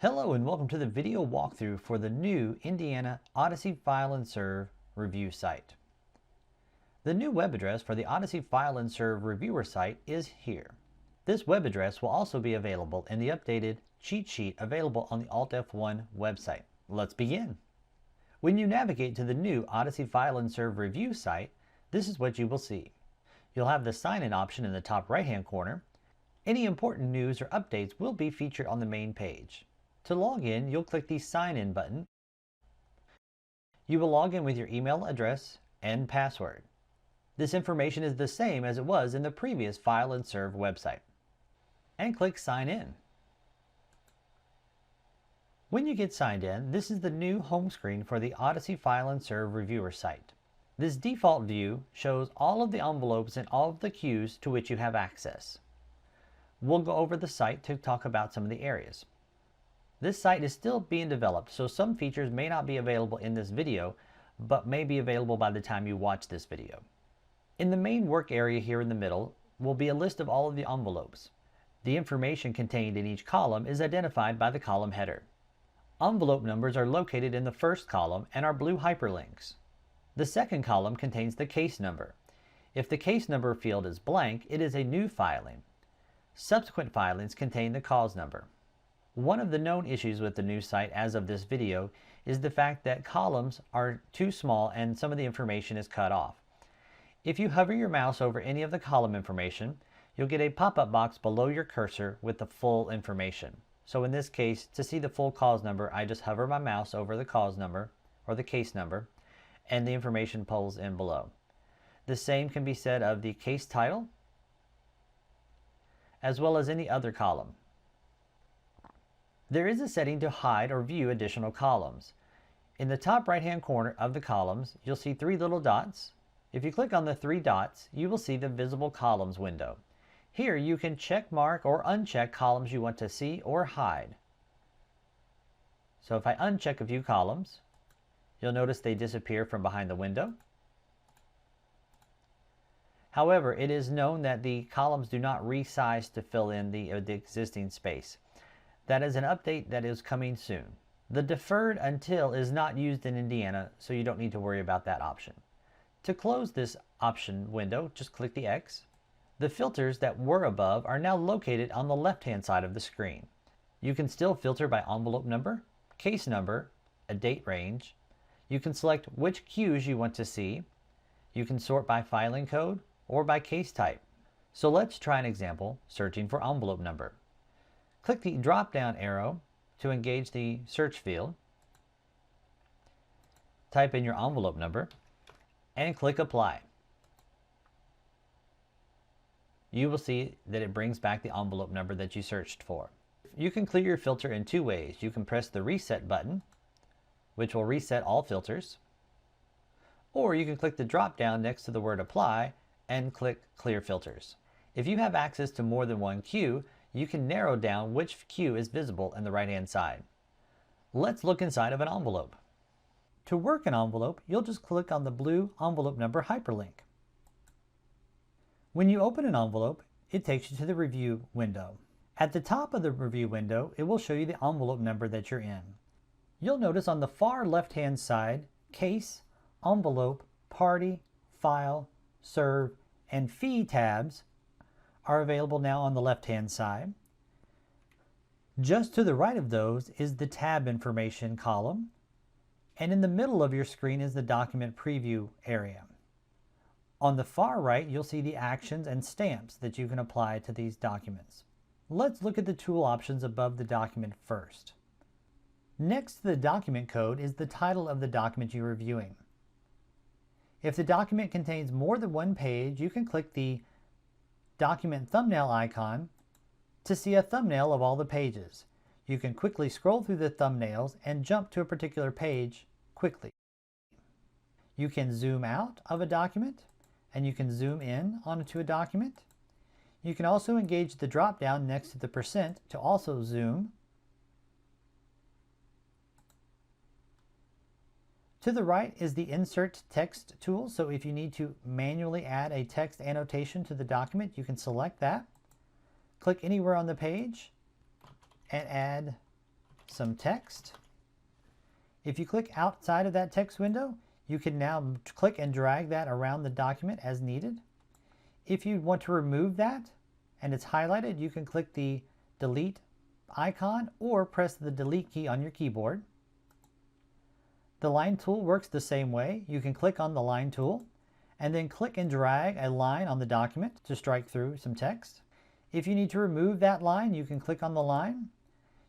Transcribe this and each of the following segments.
Hello and welcome to the video walkthrough for the new Indiana Odyssey File and Serve review site. The new web address for the Odyssey File and Serve reviewer site is here. This web address will also be available in the updated cheat sheet available on the Alt F1 website. Let's begin. When you navigate to the new Odyssey File and Serve review site, this is what you will see. You'll have the sign-in option in the top right-hand corner. Any important news or updates will be featured on the main page. To log in, you'll click the Sign In button. You will log in with your email address and password. This information is the same as it was in the previous File and Serve website. And click Sign In. When you get signed in, this is the new home screen for the Odyssey File and Serve reviewer site. This default view shows all of the envelopes and all of the queues to which you have access. We'll go over the site to talk about some of the areas. This site is still being developed, so some features may not be available in this video, but may be available by the time you watch this video. In the main work area here in the middle will be a list of all of the envelopes. The information contained in each column is identified by the column header. Envelope numbers are located in the first column and are blue hyperlinks. The second column contains the case number. If the case number field is blank, it is a new filing. Subsequent filings contain the cause number. One of the known issues with the new site as of this video is the fact that columns are too small and some of the information is cut off. If you hover your mouse over any of the column information, you'll get a pop-up box below your cursor with the full information. So in this case, to see the full cause number, I just hover my mouse over the cause number or the case number and the information pulls in below. The same can be said of the case title as well as any other column. There is a setting to hide or view additional columns. In the top right-hand corner of the columns, you'll see three little dots. If you click on the three dots, you will see the Visible Columns window. Here you can check mark or uncheck columns you want to see or hide. So if I uncheck a few columns, you'll notice they disappear from behind the window. However, it is known that the columns do not resize to fill in the existing space. That is an update that is coming soon. The deferred until is not used in Indiana, so you don't need to worry about that option. To close this option window, just click the X. The filters that were above are now located on the left-hand side of the screen. You can still filter by envelope number, case number, a date range. You can select which queues you want to see. You can sort by filing code or by case type. So let's try an example searching for envelope number. Click the drop-down arrow to engage the search field. Type in your envelope number and click Apply. You will see that it brings back the envelope number that you searched for. You can clear your filter in two ways. You can press the Reset button, which will reset all filters, or you can click the drop-down next to the word Apply and click Clear Filters. If you have access to more than one queue, you can narrow down which queue is visible in the right-hand side. Let's look inside of an envelope. To work an envelope, you'll just click on the blue envelope number hyperlink. When you open an envelope, it takes you to the review window. At the top of the review window, it will show you the envelope number that you're in. You'll notice on the far left-hand side, Case, Envelope, Party, File, Serve, and Fee tabs are available now on the left-hand side. Just to the right of those is the tab information column, and in the middle of your screen is the document preview area. On the far right, you'll see the actions and stamps that you can apply to these documents. Let's look at the tool options above the document first. Next to the document code is the title of the document you're reviewing. If the document contains more than one page, you can click the document thumbnail icon to see a thumbnail of all the pages. You can quickly scroll through the thumbnails and jump to a particular page quickly. You can zoom out of a document and you can zoom in onto a document. You can also engage the drop-down next to the percent to also zoom. To the right is the Insert Text tool, so if you need to manually add a text annotation to the document, you can select that. Click anywhere on the page and add some text. If you click outside of that text window, you can now click and drag that around the document as needed. If you want to remove that and it's highlighted, you can click the delete icon or press the delete key on your keyboard. The line tool works the same way. You can click on the line tool and then click and drag a line on the document to strike through some text. If you need to remove that line, you can click on the line.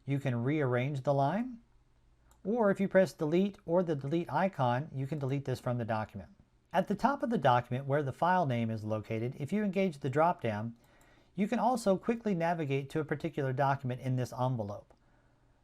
You can rearrange the line. Or if you press delete or the delete icon, you can delete this from the document. At the top of the document where the file name is located, if you engage the drop-down, you can also quickly navigate to a particular document in this envelope.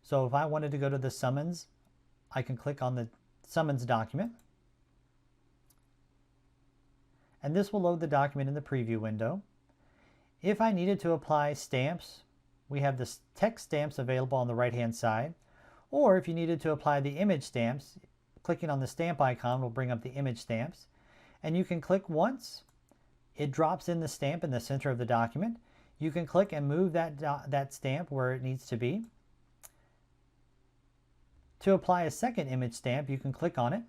So if I wanted to go to the summons, I can click on the summons document. And this will load the document in the preview window. If I needed to apply stamps, we have the text stamps available on the right-hand side. Or if you needed to apply the image stamps, clicking on the stamp icon will bring up the image stamps. And you can click once. It drops in the stamp in the center of the document. You can click and move that stamp where it needs to be. To apply a second image stamp, you can click on it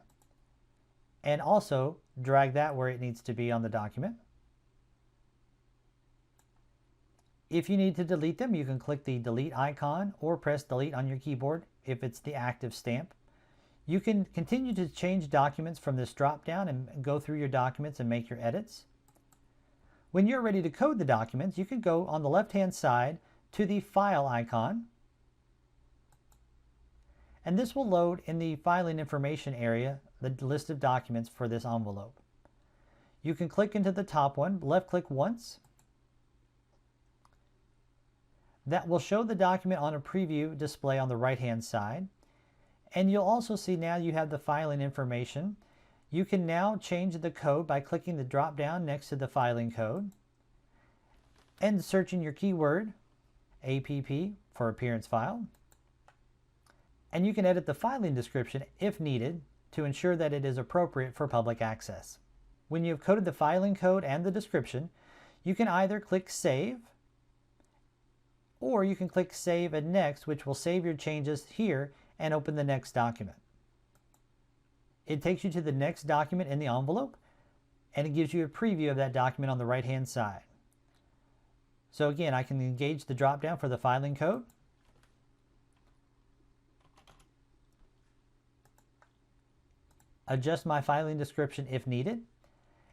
and also drag that where it needs to be on the document. If you need to delete them, you can click the delete icon or press delete on your keyboard if it's the active stamp. You can continue to change documents from this drop-down and go through your documents and make your edits. When you're ready to code the documents, you can go on the left-hand side to the File icon. And this will load in the filing information area the list of documents for this envelope. You can click into the top one, left-click once. That will show the document on a preview display on the right-hand side. And you'll also see now you have the filing information. You can now change the code by clicking the drop-down next to the filing code and searching your keyword, APP, for appearance file. And you can edit the filing description if needed to ensure that it is appropriate for public access. When you've coded the filing code and the description, you can either click Save, or you can click Save and Next, which will save your changes here and open the next document. It takes you to the next document in the envelope, and it gives you a preview of that document on the right-hand side. So again, I can engage the drop-down for the filing code. Adjust my filing description if needed.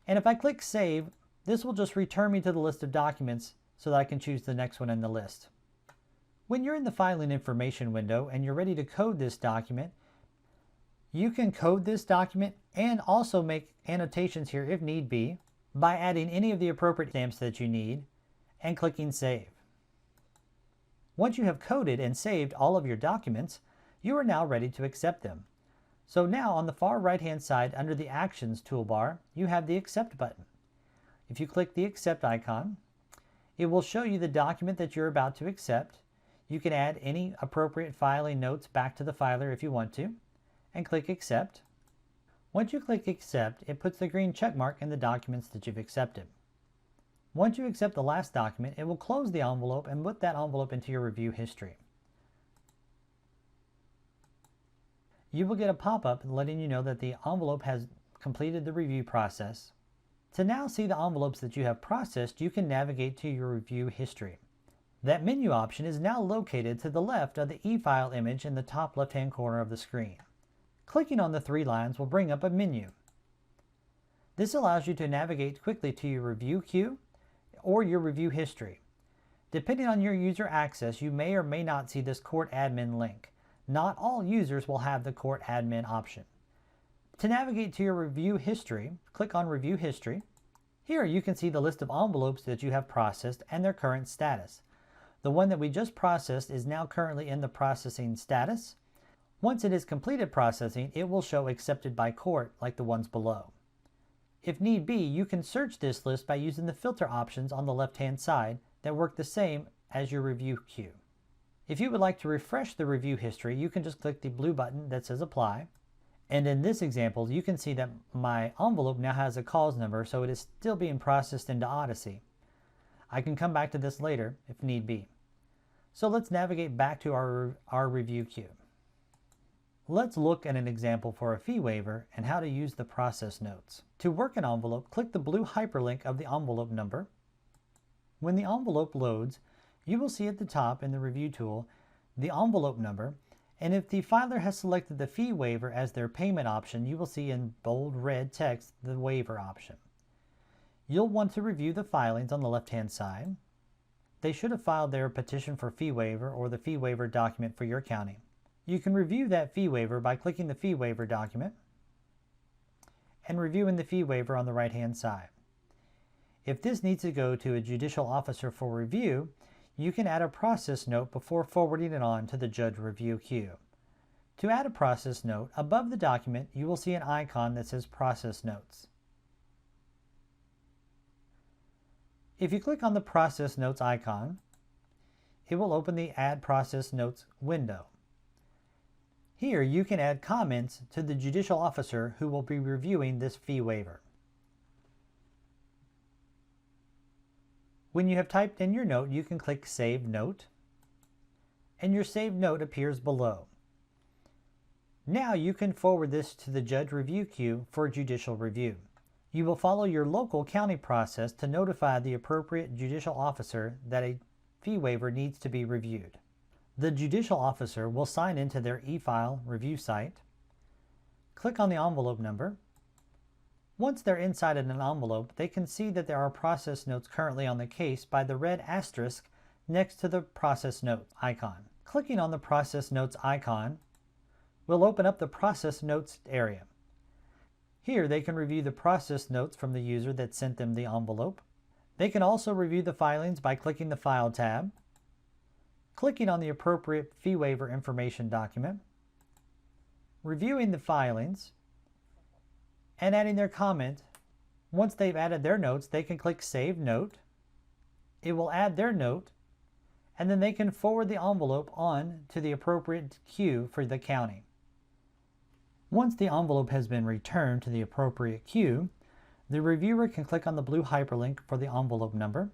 And if I click Save, this will just return me to the list of documents so that I can choose the next one in the list. When you're in the filing information window and you're ready to code this document, you can code this document and also make annotations here if need be by adding any of the appropriate stamps that you need and clicking Save. Once you have coded and saved all of your documents, you are now ready to accept them. So now on the far right-hand side under the Actions toolbar, you have the Accept button. If you click the Accept icon, it will show you the document that you're about to accept. You can add any appropriate filing notes back to the filer if you want to, and click Accept. Once you click Accept, it puts the green check mark in the documents that you've accepted. Once you accept the last document, it will close the envelope and put that envelope into your review history. You will get a pop-up letting you know that the envelope has completed the review process. To now see the envelopes that you have processed, you can navigate to your review history. That menu option is now located to the left of the eFile image in the top left-hand corner of the screen. Clicking on the three lines will bring up a menu. This allows you to navigate quickly to your review queue or your review history. Depending on your user access, you may or may not see this Court Admin link. Not all users will have the Court Admin option. To navigate to your review history, click on Review History. Here you can see the list of envelopes that you have processed and their current status. The one that we just processed is now currently in the processing status. Once it is completed processing, it will show accepted by court like the ones below. If need be, you can search this list by using the filter options on the left-hand side that work the same as your review queue. If you would like to refresh the review history, you can just click the blue button that says Apply. And in this example, you can see that my envelope now has a cause number, so it is still being processed into Odyssey. I can come back to this later if need be. So let's navigate back to our review queue. Let's look at an example for a fee waiver and how to use the process notes. To work an envelope, click the blue hyperlink of the envelope number. When the envelope loads, you will see at the top in the review tool the envelope number, and if the filer has selected the fee waiver as their payment option, you will see in bold red text the waiver option. You'll want to review the filings on the left-hand side. They should have filed their petition for fee waiver or the fee waiver document for your county. You can review that fee waiver by clicking the fee waiver document and reviewing the fee waiver on the right-hand side. If this needs to go to a judicial officer for review, you can add a process note before forwarding it on to the judge review queue. To add a process note, above the document you will see an icon that says Process Notes. If you click on the Process Notes icon, it will open the Add Process Notes window. Here you can add comments to the judicial officer who will be reviewing this fee waiver. When you have typed in your note, you can click Save Note, and your saved note appears below. Now you can forward this to the judge review queue for judicial review. You will follow your local county process to notify the appropriate judicial officer that a fee waiver needs to be reviewed. The judicial officer will sign into their eFile review site, click on the envelope number. Once they're inside an envelope, they can see that there are process notes currently on the case by the red asterisk next to the process note icon. Clicking on the process notes icon will open up the process notes area. Here they can review the process notes from the user that sent them the envelope. They can also review the filings by clicking the File tab, clicking on the appropriate fee waiver information document, reviewing the filings, and adding their comment. Once they've added their notes, they can click Save Note. It will add their note, and then they can forward the envelope on to the appropriate queue for the county. Once the envelope has been returned to the appropriate queue, the reviewer can click on the blue hyperlink for the envelope number.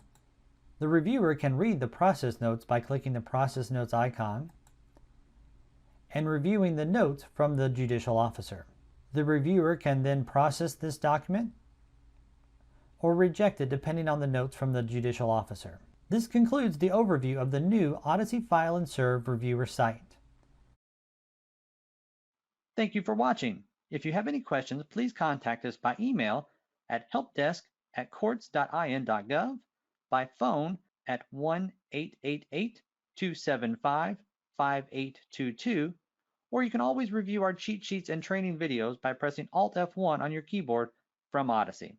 The reviewer can read the process notes by clicking the Process Notes icon and reviewing the notes from the judicial officer. The reviewer can then process this document or reject it depending on the notes from the judicial officer. This concludes the overview of the new Odyssey File and Serve Reviewer site. Thank you for watching. If you have any questions, please contact us by email at helpdesk@courts.in.gov, by phone at 1-888-275-5822, or you can always review our cheat sheets and training videos by pressing Alt F1 on your keyboard from Odyssey.